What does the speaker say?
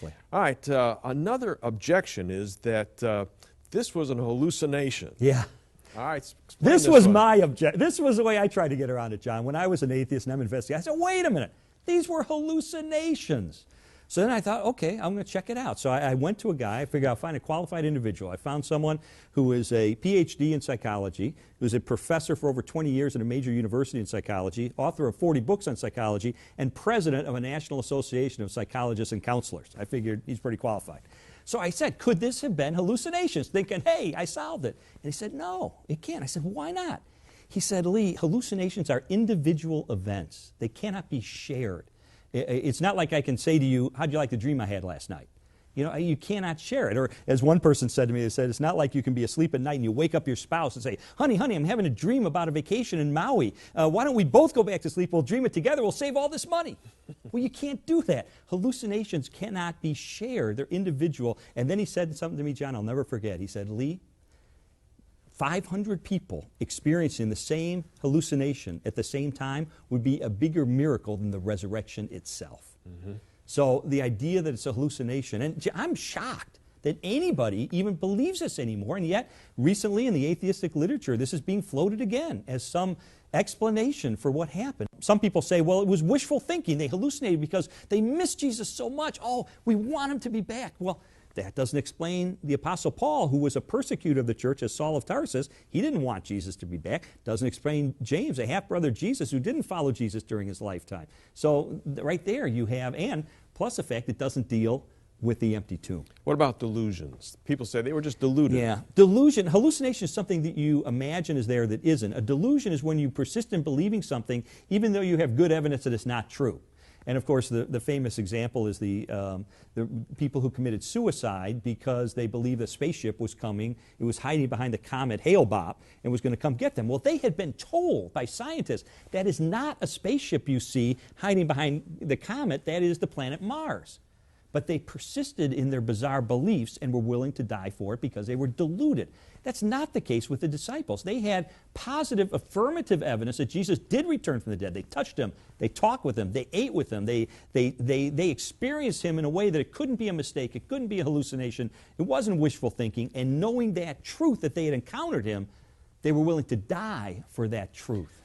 Wonderfully. All right, another objection is that this was an hallucination. Yeah. All right, explain This was one. my objection. This was the way I tried to get around it, John. When I was an atheist and I'm investigating, I said, wait a minute. These were hallucinations. So then I thought, okay, I'm going to check it out. So I went to a guy. I figured I'll find a qualified individual. I found someone who is a PhD in psychology, who's a professor for over 20 years at a major university in psychology, author of 40 books on psychology, and president of a National Association of Psychologists and Counselors. I figured he's pretty qualified. So I said, could this have been hallucinations? Thinking, hey, I solved it. And he said, no, it can't. I said, why not? He said, Lee, hallucinations are individual events. They cannot be shared. It's not like I can say to you, how'd you like the dream I had last night? You know, you cannot share it. Or as one person said to me, they said, it's not like you can be asleep at night and you wake up your spouse and say, honey, I'm having a dream about a vacation in Maui. Why don't we both go back to sleep? We'll dream it together. We'll save all this money. Well, you can't do that. Hallucinations cannot be shared. They're individual. And then he said something to me, John, I'll never forget. He said, Lee, 500 people experiencing the same hallucination at the same time would be a bigger miracle than the resurrection itself. Mm-hmm. So the idea that it's a hallucination, and I'm shocked that anybody even believes this anymore, and yet recently in the atheistic literature this is being floated again as some explanation for what happened. Some people say, well, it was wishful thinking. They hallucinated because they missed Jesus so much. Oh, we want him to be back. Well, that doesn't explain the Apostle Paul, who was a persecutor of the church as Saul of Tarsus. He didn't want Jesus to be back. Doesn't explain James, a half-brother of Jesus, who didn't follow Jesus during his lifetime. So right there you have, and plus the fact it doesn't deal with the empty tomb. What about delusions? People say they were just deluded. Yeah. Delusion, hallucination is something that you imagine is there that isn't. A delusion is when you persist in believing something even though you have good evidence that it's not true. And of course, the famous example is the people who committed suicide because they believed a spaceship was coming. It was hiding behind the comet Hale-Bopp and was going to come get them. Well, they had been told by scientists that is not a spaceship you see hiding behind the comet. That is the planet Mars. But they persisted in their bizarre beliefs and were willing to die for it because they were deluded. That's not the case with the disciples. They had positive, affirmative evidence that Jesus did return from the dead. They touched him. They talked with him. They ate with him. They experienced him in a way that it couldn't be a mistake. It couldn't be a hallucination. It wasn't wishful thinking. And knowing that truth, that they had encountered him, they were willing to die for that truth.